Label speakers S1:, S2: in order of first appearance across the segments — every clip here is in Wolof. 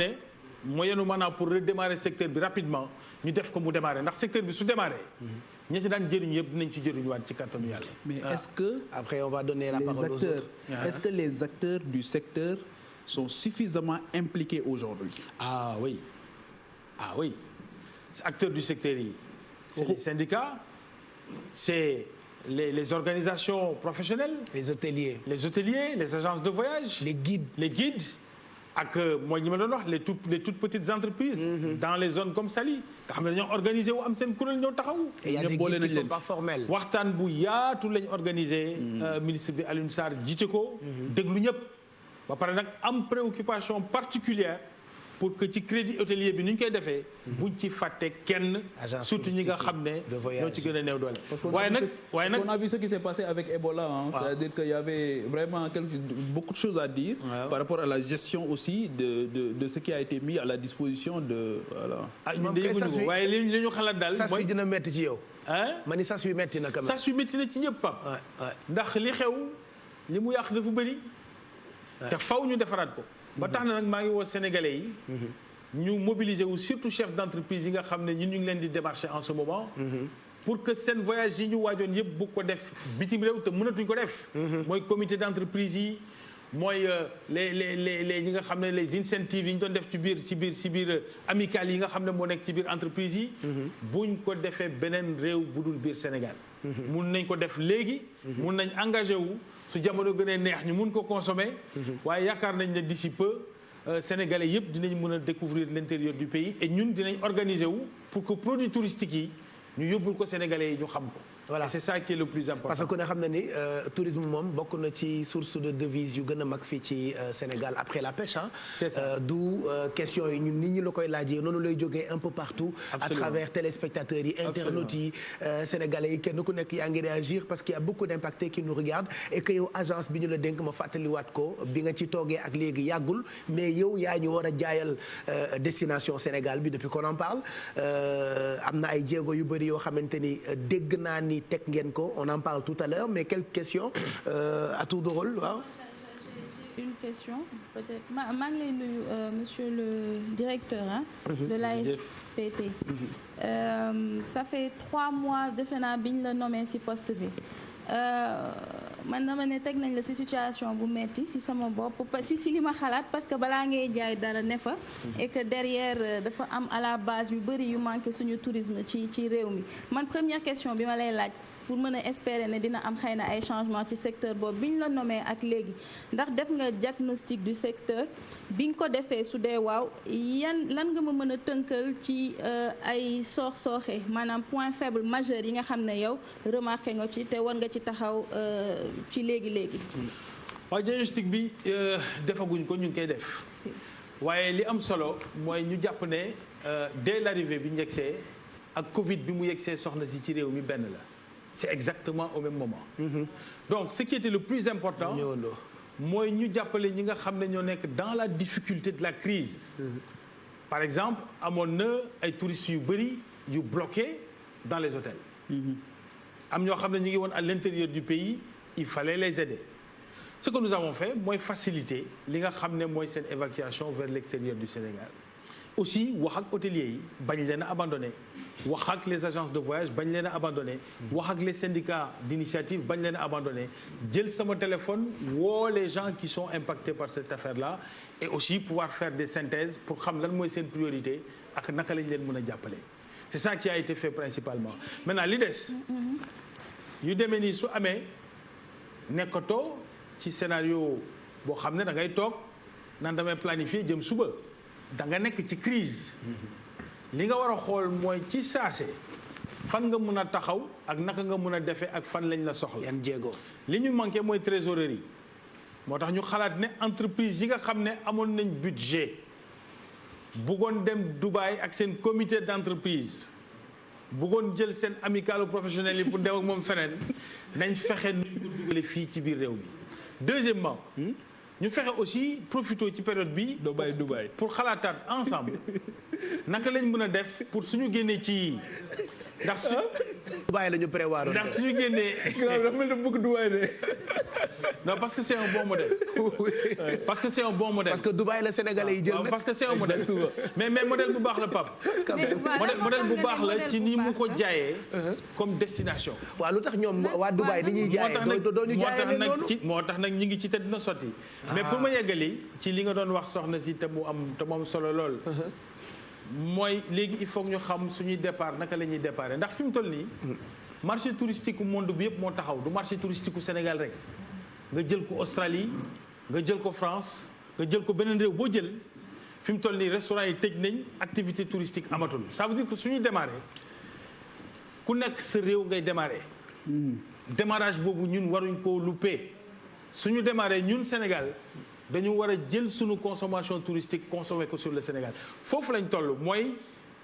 S1: ne moo yenu maanaam pour redémarrer secteur bi rapidement ñu def ko mu démarrer ndax secteur bi su démarrer ñi ci daan jëriñu yëpp dinañ ci jëriñuwaat ci kattanu yàlla.
S2: mais est-ce que
S3: après on va donner la parole aux autres.
S2: Est-ce que les acteurs du secteur sont suffisamment impliqués aujourd'hui?
S1: Ah oui acteurs du secteur yi c'est les syndicats, c'est les organisations professionnelles,
S3: les hôteliers,
S1: les agences de voyage,
S3: les guides
S1: ak mooy ñi ma doon wax les toutes petites entreprises dans les zones comme Saly nga xam ne dañoo organisé wu am seen kuréel ñëw taxaw.
S3: et il y a des guides qui sont pas formels.
S1: waxtaan bu yaatu lañ organisé. ministre bi Alioune Sarr jiite ko. déglu ñëpp ba pare nag am préoccupation particulière pour que ci crédit hôtelier bi ni ñu koy defee. buñ ci fàtte kenn. surtout ñi nga xam ne ñoo ci gën a néew doole. waaye nag
S2: on a vu ce qui s'est passé avec Ebola. C'est-à-dire qu'il y avait vraiment beaucoup de choses à dire. Par rapport à la gestion aussi de ce qui a été mis à la disposition de voilà.
S1: ñun de yëguñu ko waaye li ñu xalaat daal.
S3: sas wi dina métti ci yow. ma ni sas wi métti na quand même.
S1: sas wi métti na ci ñëpp Pape. ndax li xew li mu yàq dafa bëri. te faw ñu defaraat ko. ba tax na nag maa ngi woo sénégalais yi. ñu mobiliser wu surtout chef d'entreprise yi nga xam ne ñun ñu ngi leen di démarcher en ce moment. pour que seen voyage yi ñu waajoon yëpp bu ko def bitim réew te mënatuñ ko def. mooy comité d'entreprise yi mooy les ñi nga xam ne les incentives yi ñu doon def ci biir amicales yi nga xam ne moo nekk ci biir entreprise yi. buñ ko defee beneen réew bu dul biir Sénégal. mun nañ ko def léegi. mun nañ engagé wu. su jamono gënee neex ñu mun ko consommer. waaye yaakaar nañ ne d'ici peu sénégalais yëpp dinañ mën a découvrir l'intérieur du pays et ñun dinañ organiser wu pour que produits touristiques yi ñu yóbbul ko sénégalais yi ñu xam ko. Voilà. Et c'est ça qui est le plus important.
S3: Parce que ku ne xam na ni tourisme moom bokk na ci source de devise yu gën a mag fii ci Sénégal après la pêche ah.
S1: C'est ça.
S3: D'où question yi ñun nit ñi la koy laajee noonu lay jógee un peu partout. Absolument. À travers téléspectateurs yi internautes yi sénégalais yi kenn ku nekk yaa ngi réagir parce qu'il y a beaucoup d'impactés qui nous regardent et que yow agence bi ñu la dénk ma fàttaliwaat ko bi nga ci toogee ak léegi yàggul mais yow yaa ñu war a jaayal destination Sénégal bi depuis qu'on en parle am na ay jéego yu bëri yoo xamante ni dégg naa ni teg ngeen ko on en parle tout à l'heure mais quelques questions à tour de rôle waaw.
S4: Une question peut-être maa ngi lay nuyu monsieur le directeur de l'ASPT. Ça fait 3 mois defe naa bi ñu la nommé ci poste bi. Man dama ne teg nañ la ci situation bu metti ci sama bopp ci li ma xalaat parce que balaa ngay jaay dara ne fa et que derrière dafa am à la base yu bari yu manqué suñu tourisme ci réew mi man première question bi ma lay laaj pour mën a espérer ne dina am xëy na ay changement ci secteur boobu bi ñu la nommé ak léegi ndax def nga diagnostic du secteur bi nga ko defee su dee waaw lan nga ma mën a tënkal ci ay sooxe maanaam point faible majeur yi nga xam ne yow remarqué nga ci te war nga ci taxaw ci léegi.
S1: waaw diagnostic bi defaguñ ko ñu ngi koy def. waaye li am solo mooy ñu jàpp ne dès l'arrivée bi ñu yegsee ak Covid bi mu yegsee soxna si ci réew mi benn la. C'est exactement au même moment. Donc ce qui était le plus important mooy ñu jàppale ñi nga xam ne ñoo nekk dans la difficulté de la crise. Par exemple amoon na ay touristes yu bëri yu bloqués dans les hôtels. am ñoo xam ne ñu ngi woon à l'intérieur du pays il fallait les aider. Ce que nous avons fait mooy faciliter li nga xam ne mooy seen évacuation vers l'extérieur du Sénégal. Aussi wax ak hôteliers yi bañ leen a abandonné wax ak les agences de voyage bañ leen a abandonné wax ak les syndicats d'initiative bañ leen a abandonné jël sama téléphone woo les gens qui sont impactés par cette affaire-là et aussi pouvoir faire des synthèses pour xam lan mooy seen priorité ak naka lañ leen mën a jàppale. C'est ça qui a été fait principalement. Maintenant li des yu demee nii su amee nekkatoo ci scénario boo xam ne da ngay toog naan damay planifier jëm suba. da nga nekk ci crise li nga war a xool mooy ci saase fan nga mën a taxaw ak naka nga mën a defee ak fan lañ la soxla.
S3: yan jéego
S1: li ñu manqué mooy trésorerie moo tax ñu xalaat ne entreprise yi nga xam ne amoon nañ budget bëggoon dem Dubaï ak seen comité d'entreprise bëggoon jël seen amicalu professionnel yi pour dem ak moom feneen nañ fexe nu ñu ko dugale fii ci biir réew mi. Deuxièmement ñu fexe aussi profité ci période bi
S2: Dubaï
S1: pour xalaataat ensemble naka lañ mën a def pour suñu génnee ci ndax su
S3: Dubaï la ñu prévoir.
S1: ndax suñu génnee.
S2: dafa mel ni bëgg Dubaï de.
S1: non parce que c'est un bon modèle. parce que c'est un bon modèle.
S3: parce que Dubaï la Sénégalais yi jël nag.
S1: parce que c'est un modèle. mais modèle bu baax la Pape. modèle bu baax la ci ni mu ko jaayee. comme destination.
S3: waaw lu tax ñoom waa Dubaï ni ñuy jaayee doo ñu jaayee leen noonu
S1: moo tax nag ñi ngi ci te dina sotti. mais pour ma yeggali ci li nga doon wax soxna si te mu am solo lool. mooy léegi il faut que ñu xam suñuy départ naka la ñuy déparé ndax fi mu toll nii. marché touristique u monde bi yëpp moo taxaw du marché touristique u Sénégal rek. nga jël ko Australie nga jël ko France nga jël ko beneen réew boo jël fi mu toll nii restaurant yi tëj nañ activité touristique amatul ça veut dire que suñuy démarré ku nekk sa réew ngay démarré. démarrage boobu ñun waruñ koo louper suñu démarré ñun Sénégal dañu war a jël suñu consommation touristique consommer ko sur le Sénégal foofu lañ toll mooy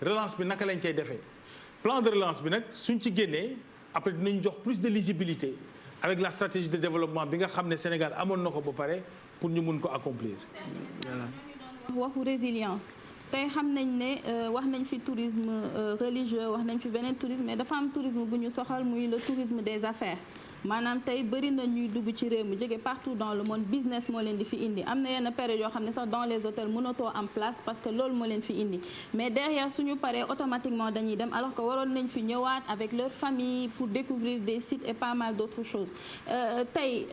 S1: relance bi naka lañ koy defee plan de relance bi nag suñ ci génnee après dinañ jox plus de lisibilité avec la stratégie de développement bi nga xam ne Sénégal amoon na ko ba pare pour ñu mun ko accomplir.
S4: voilà. waxu résilience tey xam nañ ne wax nañ fi tourisme religieux wax nañ fi beneen tourisme mais dafa am tourisme bu ñu soxal muy le tourisme des affaires maanaam tey bëri na ñuy dugg ci réew mi jóge partout dans le monde business moo leen di fi indi am na yenn période yoo xam ne sax dans les hôtels mënatoo am place parce que loolu moo leen fi indi mais derrière suñu paree automatiquement dañuy dem alors que waroon nañ fi ñëwaat avec leur famille pour découvrir des sites et pas mal d'autres choses tey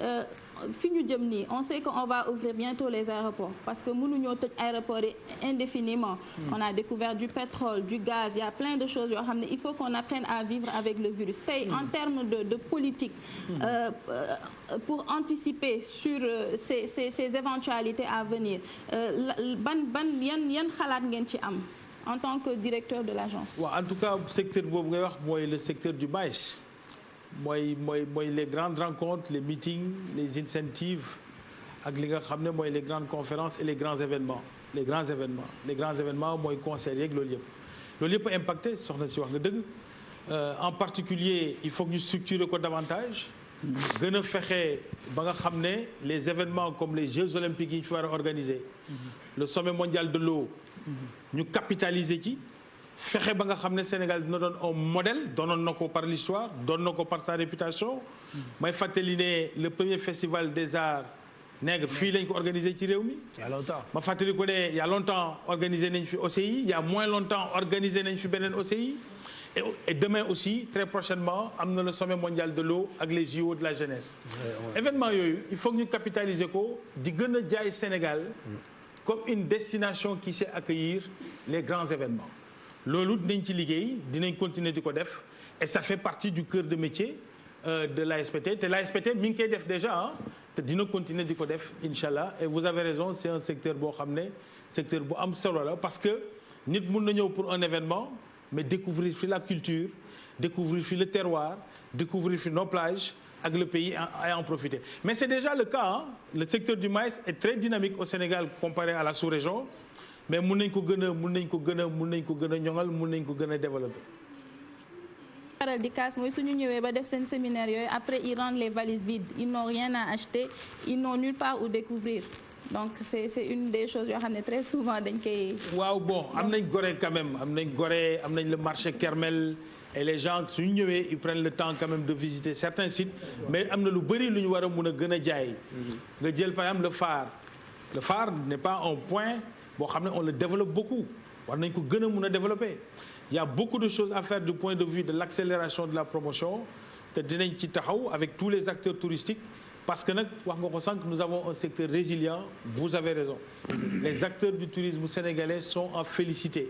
S4: fi ñu jëm nii on sait que on va ouvrir bientôt les aéroports parce que mënuñoo tëj aéroports yi indéfiniment on a découvert du pétrole du gaz il y a plein de choses yoo xam ne il faut qu'on apprenne à vivre avec le virus tey en termes de politique pour anticiper sur ces éventualités à venir yan xalaat ngeen ci am en tant que directeur de l'agence.
S1: waaw en tout cas secteur boobu ngay wax mooy le secteur du MAES mooy les grandes rencontres les meetings les incentives ak li nga xam ne mooy les grandes conférences et les grands événements mooy concerts yeeg loolu yëpp impacté soxna si wax nga dëgg en particulier il faut que ñu structurer ko davantage gën a fexe ba nga xam ne les événements comme les Jeux olympiques yi ñu fi war a organiser le sommet mondial de l'eau ñu capitaliser ci fexe ba nga xam ne Sénégal dina doon un modèle doonoon na ko par l'histoire doon na ko par sa réputation may fàttali ne le premier festival des arts nègres fii lañ ko organisé ci réew mi
S3: il y a longtemps
S1: ma fàttali ko ne il y a longtemps organisé nañ fi OCI il y a moins longtemps organisé nañ fi beneen OCI et demain aussi très prochainement am na le sommet mondial de l'eau ak les JO de la jeunesse événement yooyu il faut que ñu capitaliser ko di gën a jaay Sénégal comme une destination qui sait accueillir les grands événements loolu dinañ ci liggéey dinañ continuer di ko def et ça fait partie du cœur de métier de l'ASPT te l'ASPT mi ngi koy def déjà te dina continuer di ko def incha allah et vous avez raison c'est un secteur boo xam ne secteur bu am solo la parce que nit mun na ñëw pour un événement mais découvrir fi la culture découvrir fi le terroir découvrir fi nos plages ak le pays et en profiter mais c'est déjà le cas le secteur du maïs est très dynamique au Sénégal comparé à la sous-région mais mun nañ ko gën a ñoŋal mun nañ ko gën a développer.
S4: faral di kaas mooy suñu ñëwee ba def seen séminaire yooyu après ils rendent les valises vides ils n'ont rien à acheter ils n'ont nulle part où découvrir donc c'est une des choses yoo xam ne très souvent dañ koy.
S1: waaw bon am nañ Gorée quand même am nañ le marché Kermel et les gens suñu ñëwee ils prennent le temps quand même de visiter certains sites mais am na lu bëri lu ñu war a mun a gën a jaay. nga jël par exemple le phare n'est pas un point boo xam ne on le développe beaucoup war nañ ko gën a mun a développer. Il y a beaucoup de choses à faire du point de vue de l'accélération de la promotion te dinañ ci taxaw avec tous les acteurs touristiques parce que nag wax nga ko sànq nous avons un secteur résilient vous avez raison les acteurs du tourisme sénégalais sont à féliciter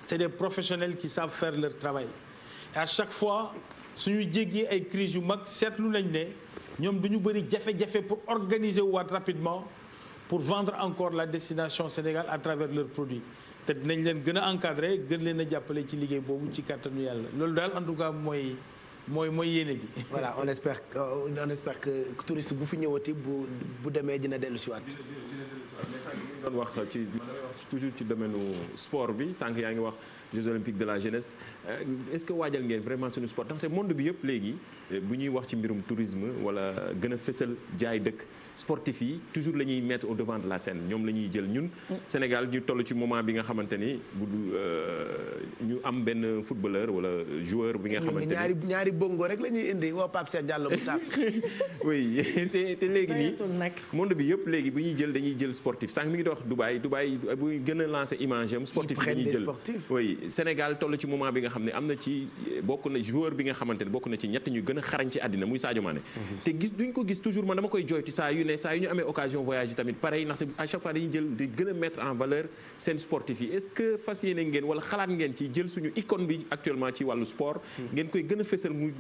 S1: c'est des professionnels qui savent faire leur travail et à chaque fois suñuy jéggee ay crises yu mag seetlu nañ ne ñoom du ñu bëri jafe-jafe pour organiser waat rapidement pour vendre encore la destination Sénégal à travers leurs produits te dinañ leen gën a encadrer gën leen a jàppale ci liggéey boobu ci kàttanu yàlla loolu daal en tout cas mooy yéene bi.
S3: voilà on espère que touriste bu fi ñëwati bu demee dina dellu si waat.
S5: doon wax ci man damay wax toujours ci domaine sport bi sànq yaa ngi wax Jeux olympiques de la jeunesse est-ce que waajal ngeen vraiment suñu sport ndaxte monde bi yëpp léegi bu ñuy wax ci mbirum tourisme wala gën a fësal jaay dëkk sportif yi toujours la ñuy mettre au devant de la scène ñoom la ñuy jël ñun Sénégal ñu toll ci moment bi nga xamante ni bu ñu am benn footballeur wala joueur bi nga xamante ni
S3: ñaari bongo rek la ñuy indi woo Pape Cheikh Diallo bu taal
S5: oui te léegi nii monde bi yëpp léegi bu ñuy jël dañuy jël sportif sànq mi ngi doon wax Dubaï bu gën a lancé image am sportif la ñuy jël oui Sénégal toll ci moment bi nga xam ne am na ci bokk na joueur bi nga xamante ne bokk na ci ñett ñu gën a xarañ ci àddina muy Sadio Mané te duñ ko gis toujours man dama koy joytu saa yu ñu amee occasion voyage yi tamit pareil ndaxte à chaque fois dañuy jël di gën a mettre en valeur seen sportif yi est-ce que fas yéene ngeen wala xalaat ngeen ci jël suñu icône bi actuellement ci wàllu sport ngeen koy gën a fësal muy